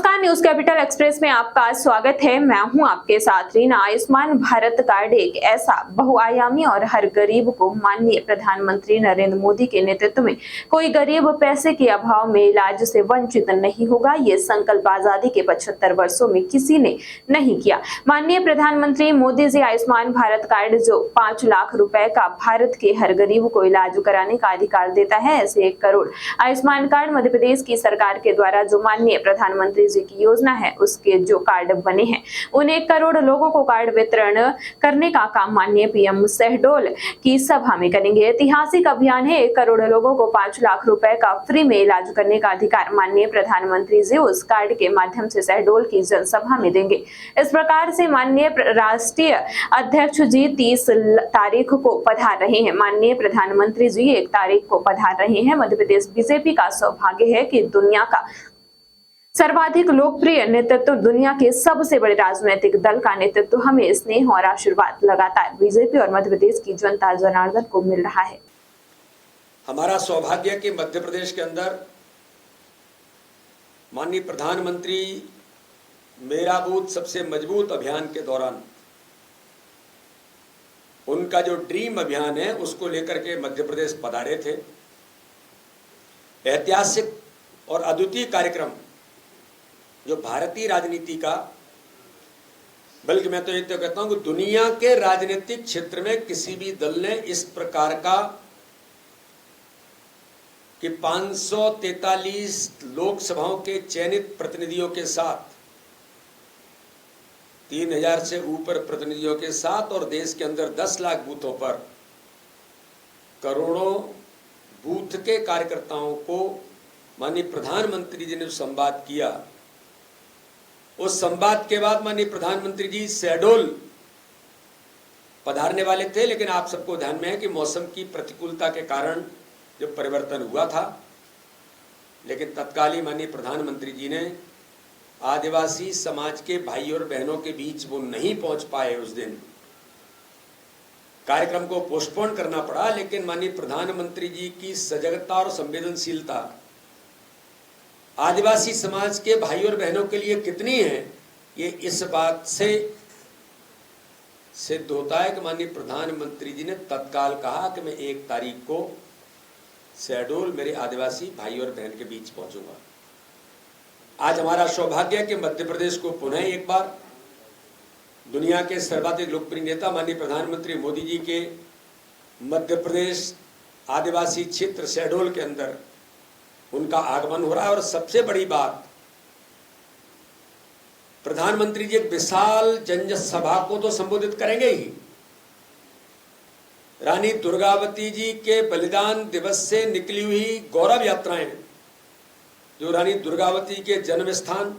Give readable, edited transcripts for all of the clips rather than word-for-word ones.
नमस्कार, news capital express में आपका स्वागत है। मैं हूं आपके साथ रीना। आयुष्मान भारत कार्ड एक ऐसा बहुआयामी और हर गरीब को माननीय प्रधानमंत्री नरेंद्र मोदी के नेतृत्व में कोई गरीब पैसे के अभाव में इलाज से वंचित नहीं होगा। ये संकल्प आजादी के 75 वर्षों में किसी ने नहीं किया। माननीय प्रधानमंत्री मोदी जी आयुष्मान भारत कार्ड जो 5 लाख रुपए का भारत के हर गरीब को इलाज कराने का अधिकार देता है, ऐसे 1 करोड़ आयुष्मान कार्ड मध्य प्रदेश की सरकार के द्वारा जो माननीय प्रधानमंत्री जी की योजना है, उसके जो कार्ड बने हैं, उन 1 करोड़ लोगों को कार्ड वितरण करने का काम माननीय पीएम शहडोल की सभा में करेंगे। ऐतिहासिक अभियान है। 1 करोड़ लोगों को 5 लाख रुपए का फ्री में इलाज करने का अधिकार माननीय प्रधानमंत्री जी उस कार्ड के माध्यम से शहडोल की जनसभा में देंगे। इस प्रकार से माननीय राष्ट्रीय अध्यक्ष जी 30 तारीख को पधार रहे हैं। माननीय प्रधानमंत्री जी 1 तारीख को पधार रहे हैं। मध्य प्रदेश बीजेपी का सौभाग्य है कि दुनिया का सर्वाधिक लोकप्रिय नेतृत्व, दुनिया के सबसे बड़े राजनीतिक दल का नेतृत्व हमें स्नेह और आशीर्वाद लगातार बीजेपी और मध्य प्रदेश की जनता जनार्दन को मिल रहा है। हमारा सौभाग्य कि मध्य प्रदेश के अंदर माननीय प्रधानमंत्री मेरा बूथ सबसे मजबूत अभियान के दौरान उनका जो ड्रीम अभियान है उसको लेकर के मध्य प्रदेश पधारे थे। ऐतिहासिक और अद्वितीय कार्यक्रम जो भारतीय राजनीति का, बल्कि मैं तो ये तो कहता हूं कि दुनिया के राजनीतिक क्षेत्र में किसी भी दल ने इस प्रकार का कि 543 लोकसभाओं के चयनित प्रतिनिधियों के साथ 3000 से ऊपर प्रतिनिधियों के साथ और देश के अंदर 10 लाख बूथों पर करोड़ों बूथ के कार्यकर्ताओं को माननीय प्रधानमंत्री जी ने संवाद किया। उस संवाद के बाद माननीय प्रधानमंत्री जी शहडोल पधारने वाले थे, लेकिन आप सबको ध्यान में है कि मौसम की प्रतिकूलता के कारण जो परिवर्तन हुआ था, लेकिन तत्कालीन माननीय प्रधानमंत्री जी ने आदिवासी समाज के भाई और बहनों के बीच वो नहीं पहुंच पाए। उस दिन कार्यक्रम को पोस्टपोन करना पड़ा, लेकिन माननीय प्रधानमंत्री जी की सजगता और संवेदनशीलता आदिवासी समाज के भाई और बहनों के लिए कितनी है, ये इस बात से सिद्ध होता है कि माननीय प्रधानमंत्री जी ने तत्काल कहा कि मैं 1 तारीख को शहडोल मेरे आदिवासी भाई और बहन के बीच पहुंचूंगा। आज हमारा सौभाग्य है कि मध्य प्रदेश को पुनः एक बार दुनिया के सर्वाधिक लोकप्रिय नेता माननीय प्रधानमंत्री मोदी जी के मध्य प्रदेश आदिवासी क्षेत्र शहडोल के अंदर उनका आगमन हो रहा है। और सबसे बड़ी बात, प्रधानमंत्री जी एक विशाल जनसभा को तो संबोधित करेंगे ही। रानी दुर्गावती जी के बलिदान दिवस से निकली हुई गौरव यात्राएं, जो रानी दुर्गावती के जन्म स्थान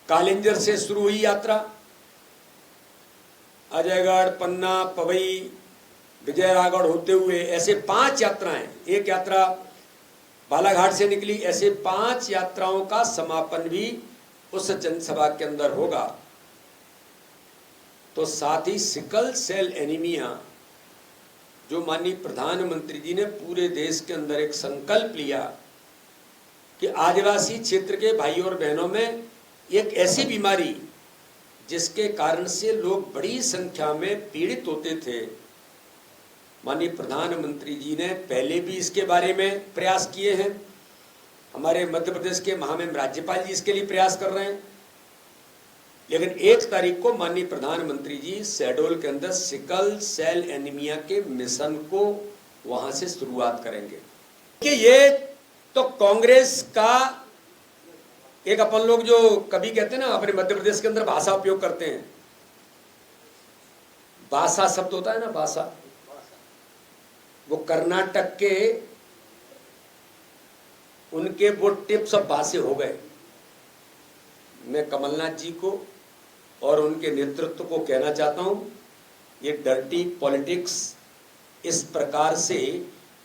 कालिंजर से शुरू हुई यात्रा, अजयगढ़, पन्ना, पवई, विजयरागढ़ होते हुए ऐसे 5 यात्राएं, एक यात्रा बालाघाट से निकली, ऐसे 5 यात्राओं का समापन भी उस जनसभा के अंदर होगा। तो साथ ही सिकल सेल एनीमिया, जो माननीय प्रधानमंत्री जी ने पूरे देश के अंदर एक संकल्प लिया कि आदिवासी क्षेत्र के भाई और बहनों में एक ऐसी बीमारी जिसके कारण से लोग बड़ी संख्या में पीड़ित होते थे, माननीय प्रधानमंत्री जी ने पहले भी इसके बारे में प्रयास किए हैं। हमारे मध्य प्रदेश के महामहिम राज्यपाल जी इसके लिए प्रयास कर रहे हैं, लेकिन 1 तारीख को माननीय प्रधानमंत्री जी शहडोल के अंदर सिकल सेल एनीमिया के मिशन को वहां से शुरुआत करेंगे। कि ये तो कांग्रेस का एक, अपन लोग जो कभी कहते हैं ना, अपने मध्य प्रदेश के अंदर भाषा उपयोग करते हैं, भाषा शब्द होता है ना, भाषा, वो कर्नाटक के उनके वो टिप्स ऑफ भाषा हो गए। मैं कमलनाथ जी को और उनके नेतृत्व को कहना चाहता हूं, ये डर्टी पॉलिटिक्स इस प्रकार से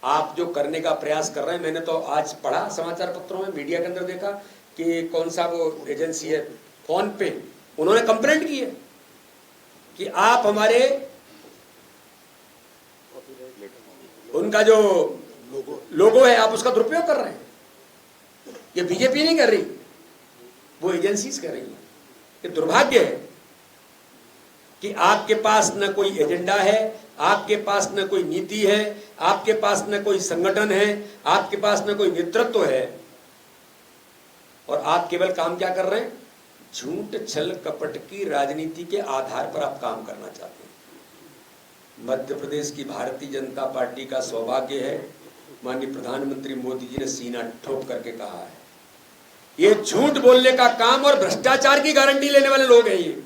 आप जो करने का प्रयास कर रहे हैं, मैंने तो आज पढ़ा समाचार पत्रों में, मीडिया के अंदर देखा कि कौन सा वो एजेंसी है फोन पे, उन्होंने कंप्लेंट की है कि आप हमारे उनका जो लोगो है आप उसका दुरुपयोग कर रहे हैं। ये बीजेपी नहीं कर रही, वो एजेंसीज कर रही हैं। ये दुर्भाग्य है कि आपके पास न कोई एजेंडा है, आपके पास न कोई नीति है, आपके पास न कोई संगठन है, आपके पास न कोई नेतृत्व है, और आप केवल काम क्या कर रहे हैं? झूठ छल कपट की राजनीति के आधार पर आप काम करना चाहते हैं। मध्य प्रदेश की भारतीय जनता पार्टी का सौभाग्य है, माननीय प्रधानमंत्री मोदी जी ने सीना ठोक करके कहा है, ये झूठ बोलने का काम और भ्रष्टाचार की गारंटी लेने वाले लोग हैं ये,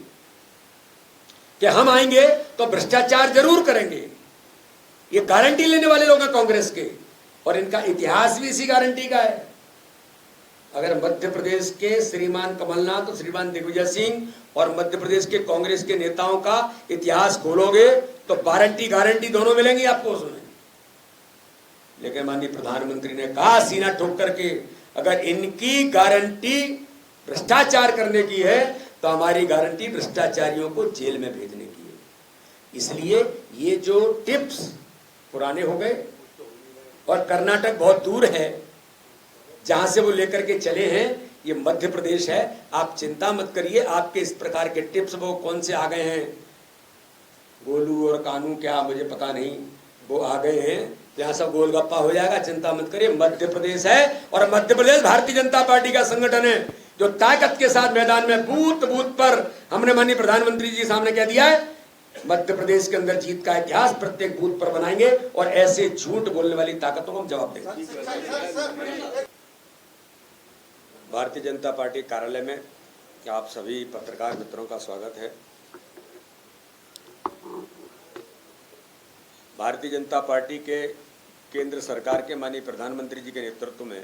कि हम आएंगे तो भ्रष्टाचार जरूर करेंगे। ये गारंटी लेने वाले लोग हैं कांग्रेस के, और इनका इतिहास भी इसी गारंटी का है। अगर मध्य प्रदेश के श्रीमान कमलनाथ और श्रीमान दिग्विजय सिंह और मध्य प्रदेश के कांग्रेस के नेताओं का इतिहास खोलोगे तो गारंटी दोनों मिलेंगी आपको उसमें। लेकिन माननीय प्रधानमंत्री ने कहा सीना ठोक करके, अगर इनकी गारंटी भ्रष्टाचार करने की है तो हमारी गारंटी भ्रष्टाचारियों को जेल में भेजने की है। इसलिए ये जो टिप्स पुराने हो गए, और कर्नाटक बहुत दूर है जहां से वो लेकर के चले हैं, ये मध्य प्रदेश है। आप चिंता मत करिए, आपके इस प्रकार के टिप्स वो कौन से आ गए हैं, गोलू और कानू क्या मुझे पता नहीं, वो आ गए हैं, यहाँ सब गोलगप्पा हो जाएगा, चिंता मत करिए। मध्य प्रदेश है, और मध्य प्रदेश भारतीय जनता पार्टी का संगठन है जो ताकत के साथ मैदान में बूथ बूथ पर, हमने माननीय प्रधानमंत्री जी सामने कह दिया है, मध्य प्रदेश के अंदर जीत का इतिहास प्रत्येक बूथ पर बनाएंगे, और ऐसे झूठ बोलने वाली ताकतों को हम जवाब देंगे। भारतीय जनता पार्टी कार्यालय में आप सभी पत्रकार मित्रों का स्वागत है। भारतीय जनता पार्टी के केंद्र सरकार के माननीय प्रधानमंत्री जी के नेतृत्व में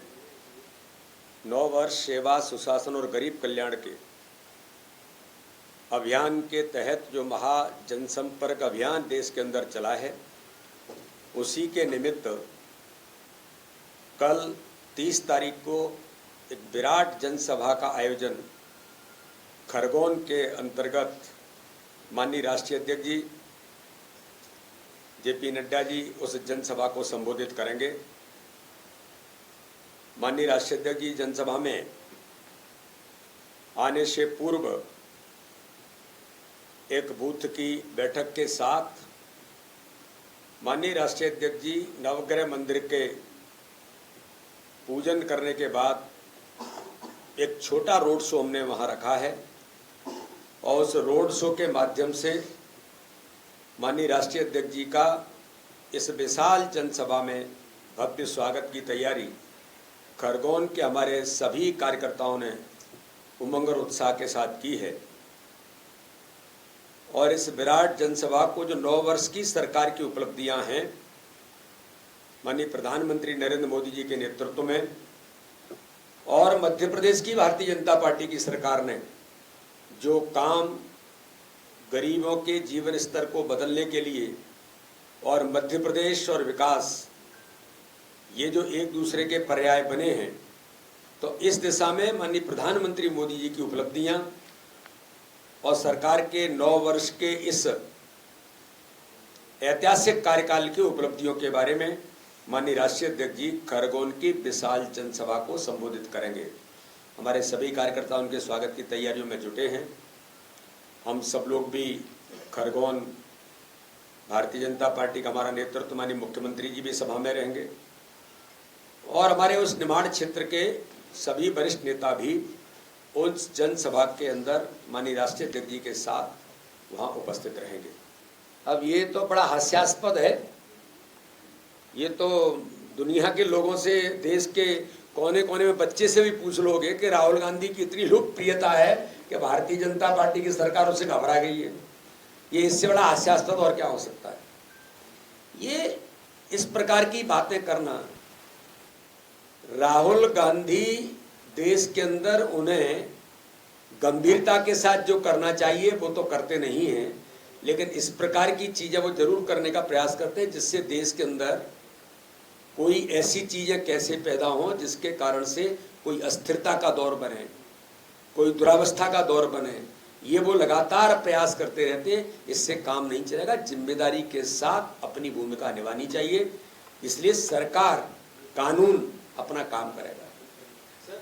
9 वर्ष सेवा, सुशासन और गरीब कल्याण के अभियान के तहत जो महा जनसंपर्क अभियान देश के अंदर चला है, उसी के निमित्त कल 30 तारीख को एक विराट जनसभा का आयोजन खरगोन के अंतर्गत माननीय राष्ट्रीय अध्यक्ष जी जेपी नड्डा जी उस जनसभा को संबोधित करेंगे। माननीय राष्ट्रीय अध्यक्ष जी जनसभा में आने से पूर्व एक बूथ की बैठक के साथ माननीय राष्ट्रीय अध्यक्ष जी नवग्रह मंदिर के पूजन करने के बाद एक छोटा रोड शो हमने वहां रखा है, और उस रोड शो के माध्यम से माननीय राष्ट्रीय अध्यक्ष जी का इस विशाल जनसभा में भव्य स्वागत की तैयारी खरगोन के हमारे सभी कार्यकर्ताओं ने उमंग और उत्साह के साथ की है। और इस विराट जनसभा को जो 9 वर्ष की सरकार की उपलब्धियां हैं, माननीय प्रधानमंत्री नरेंद्र मोदी जी के नेतृत्व में और मध्य प्रदेश की भारतीय जनता पार्टी की सरकार ने जो काम गरीबों के जीवन स्तर को बदलने के लिए और मध्य प्रदेश और विकास, ये जो एक दूसरे के पर्याय बने हैं, तो इस दिशा में माननीय प्रधानमंत्री मोदी जी की उपलब्धियां और सरकार के 9 वर्ष के इस ऐतिहासिक कार्यकाल की उपलब्धियों के बारे में माननीय राष्ट्रीय अध्यक्ष जी खरगोन की विशाल जनसभा को संबोधित करेंगे। हमारे सभी कार्यकर्ता उनके स्वागत की तैयारियों में जुटे हैं। हम सब लोग भी खरगोन, भारतीय जनता पार्टी का हमारा नेतृत्व, माननीय मुख्यमंत्री जी भी सभा में रहेंगे, और हमारे उस निमाड़ क्षेत्र के सभी वरिष्ठ नेता भी उस जनसभा के अंदर माननीय राष्ट्रीय अध्यक्ष जी के साथ वहाँ उपस्थित रहेंगे। अब ये तो बड़ा हास्यास्पद है, ये तो दुनिया के लोगों से, देश के कोने कोने में बच्चे से भी पूछ लोगे कि राहुल गांधी की इतनी लोकप्रियता है कि भारतीय जनता पार्टी की सरकार उससे घबरा गई है। ये इससे बड़ा हास्यास्पद और क्या हो सकता है? ये इस प्रकार की बातें करना, राहुल गांधी देश के अंदर उन्हें गंभीरता के साथ जो करना चाहिए वो तो करते नहीं हैं, लेकिन इस प्रकार की चीजें वो जरूर करने का प्रयास करते हैं जिससे देश के अंदर कोई ऐसी चीजें कैसे पैदा हों जिसके कारण से कोई अस्थिरता का दौर बने, कोई दुरावस्था का दौर बने। ये वो लगातार प्रयास करते रहते हैं, इससे काम नहीं चलेगा। जिम्मेदारी के साथ अपनी भूमिका निभानी चाहिए। इसलिए सरकार, कानून अपना काम करेगा।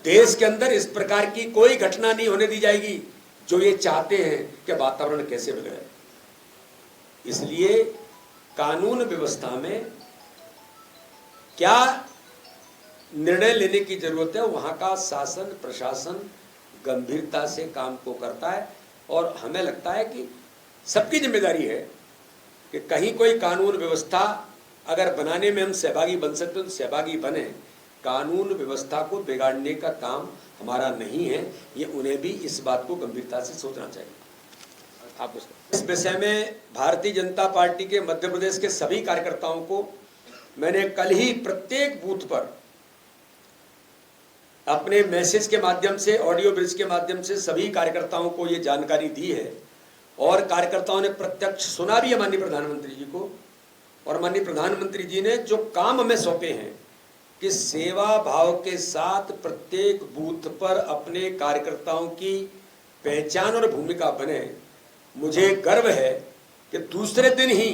देश के अंदर इस प्रकार की कोई घटना नहीं होने दी जाएगी जो ये चाहते हैं कि वातावरण कैसे बिगड़े। इसलिए कानून व्यवस्था में क्या निर्णय लेने की जरूरत है, वहां का शासन प्रशासन गंभीरता से काम को करता है। और हमें लगता है कि सबकी जिम्मेदारी है कि कहीं कोई कानून व्यवस्था अगर बनाने में हम सहभागी बन सकते हैं तो सहभागी बने। कानून व्यवस्था को बिगाड़ने का काम हमारा नहीं है, ये उन्हें भी इस बात को गंभीरता से सोचना चाहिए। आप इस विषय में भारतीय जनता पार्टी के मध्य प्रदेश के सभी कार्यकर्ताओं को मैंने कल ही प्रत्येक बूथ पर अपने मैसेज के माध्यम से, ऑडियो ब्रिज के माध्यम से सभी कार्यकर्ताओं को ये जानकारी दी है। और कार्यकर्ताओं ने प्रत्यक्ष सुना भी है माननीय प्रधानमंत्री जी को। और माननीय प्रधानमंत्री जी ने जो काम हमें सौंपे हैं कि सेवा भाव के साथ प्रत्येक बूथ पर अपने कार्यकर्ताओं की पहचान और भूमिका बने। मुझे गर्व है कि दूसरे दिन ही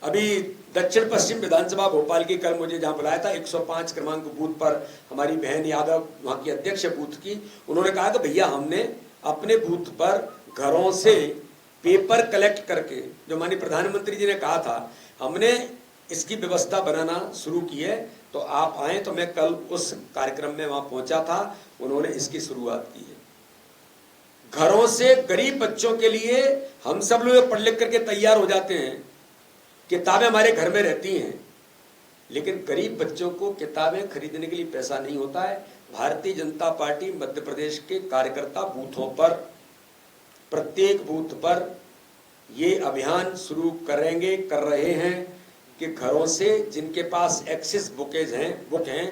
अभी दक्षिण पश्चिम विधानसभा भोपाल की कल मुझे जहां बुलाया था 105 क्रमांक बूथ पर हमारी बहन यादव वहां की अध्यक्ष बूथ की, उन्होंने कहा कि भैया हमने अपने बूथ पर घरों से पेपर कलेक्ट करके, जो माननीय प्रधानमंत्री जी ने कहा था, हमने इसकी व्यवस्था बनाना शुरू की है। तो आप आए। तो मैं कल उस कार्यक्रम में वहां पहुंचा था, उन्होंने इसकी शुरुआत की है। घरों से गरीब बच्चों के लिए हम सब लोग पढ़ लिख करके तैयार हो जाते हैं, किताबें हमारे घर में रहती हैं, लेकिन गरीब बच्चों को किताबें खरीदने के लिए पैसा नहीं होता है। भारतीय जनता पार्टी मध्य प्रदेश के कार्यकर्ता बूथों पर, प्रत्येक बूथ पर ये अभियान शुरू करेंगे, कर रहे हैं कि घरों से जिनके पास एक्सेस बुक हैं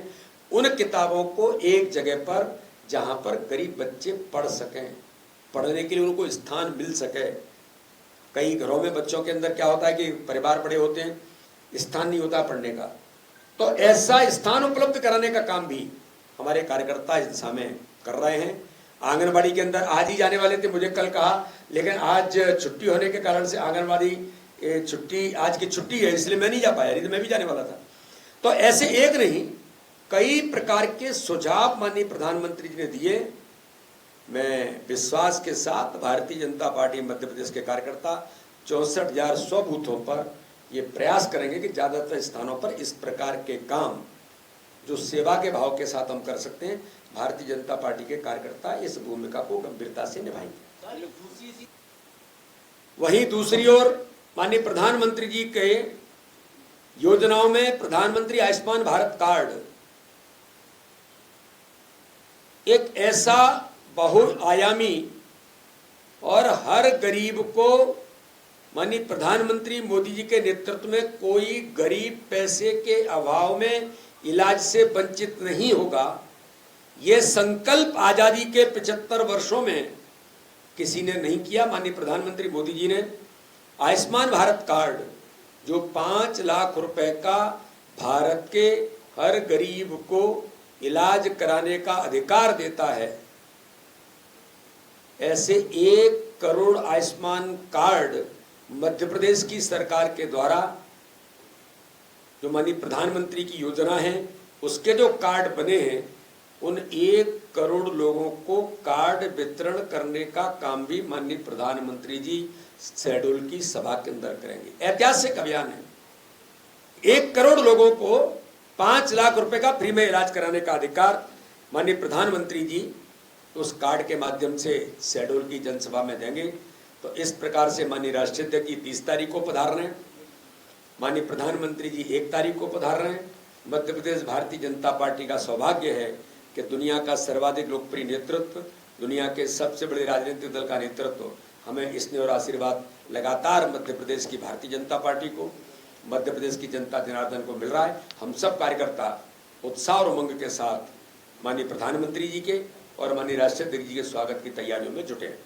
उन किताबों को एक जगह पर, जहां पर गरीब बच्चे पढ़ सकें, पढ़ने के लिए उनको स्थान मिल सके। कई घरों में बच्चों के अंदर क्या होता है कि परिवार बड़े होते हैं, स्थान नहीं होता पढ़ने का, तो ऐसा स्थान उपलब्ध कराने का काम भी हमारे कार्यकर्ता इस दिशा में कर रहे हैं। आंगनबाड़ी के अंदर आज ही जाने वाले थे, मुझे कल कहा, लेकिन आज छुट्टी होने के कारण से आंगनबाड़ी छुट्टी, आज की छुट्टी है, इसलिए मैं नहीं जा पाया, नहीं तो मैं भी जाने वाला था। तो ऐसे एक नहीं कई प्रकार के सुझाव माननीय प्रधानमंत्री जी ने दिए। मैं विश्वास के साथ भारतीय जनता पार्टी मध्य प्रदेश के कार्यकर्ता 64,100 बूथों पर ये प्रयास करेंगे कि ज़्यादातर स्थानों पर इस प्रकार के काम जो सेवा के भाव के साथ हम कर सकते हैं, भारतीय जनता पार्टी के कार्यकर्ता इस भूमिका को गंभीरता से निभाएंगे। वहीं दूसरी ओर माननीय प्रधानमंत्री जी के योजनाओं में प्रधानमंत्री आयुष्मान भारत कार्ड एक ऐसा बहुआयामी और हर गरीब को, माननीय प्रधानमंत्री मोदी जी के नेतृत्व में कोई गरीब पैसे के अभाव में इलाज से वंचित नहीं होगा, ये संकल्प आजादी के 75 वर्षों में किसी ने नहीं किया। माननीय प्रधानमंत्री मोदी जी ने आयुष्मान भारत कार्ड जो 5 लाख रुपए का भारत के हर गरीब को इलाज कराने का अधिकार देता है, ऐसे 1 करोड़ आयुष्मान कार्ड मध्य प्रदेश की सरकार के द्वारा, जो माननीय प्रधानमंत्री की योजना है उसके जो कार्ड बने हैं, उन 1 करोड़ लोगों को कार्ड वितरण करने का काम भी माननीय प्रधानमंत्री जी शहडोल की सभा के अंदर करेंगे। ऐतिहासिक अभियान है। 1 करोड़ लोगों को 5 लाख रुपए का फ्री में इलाज कराने का अधिकार माननीय प्रधानमंत्री जी उस कार्ड के माध्यम से शहडोल की जनसभा में देंगे। तो इस प्रकार से माननीय राष्ट्रीय अध्यक्ष जी 30 तारीख को पधार रहे हैं, माननीय प्रधानमंत्री जी 1 तारीख को पधार रहे हैं। मध्य प्रदेश भारतीय जनता पार्टी का सौभाग्य है कि दुनिया का सर्वाधिक लोकप्रिय नेतृत्व, दुनिया के सबसे बड़े राजनीतिक दल का नेतृत्व हमें स्नेह और आशीर्वाद लगातार मध्य प्रदेश की भारतीय जनता पार्टी को, मध्य प्रदेश की जनता जनार्दन को मिल रहा है। हम सब कार्यकर्ता उत्साह और उमंग के साथ माननीय प्रधानमंत्री जी के और माननीय राष्ट्रीय अध्यक्ष जी के स्वागत की तैयारियों में जुटे हैं।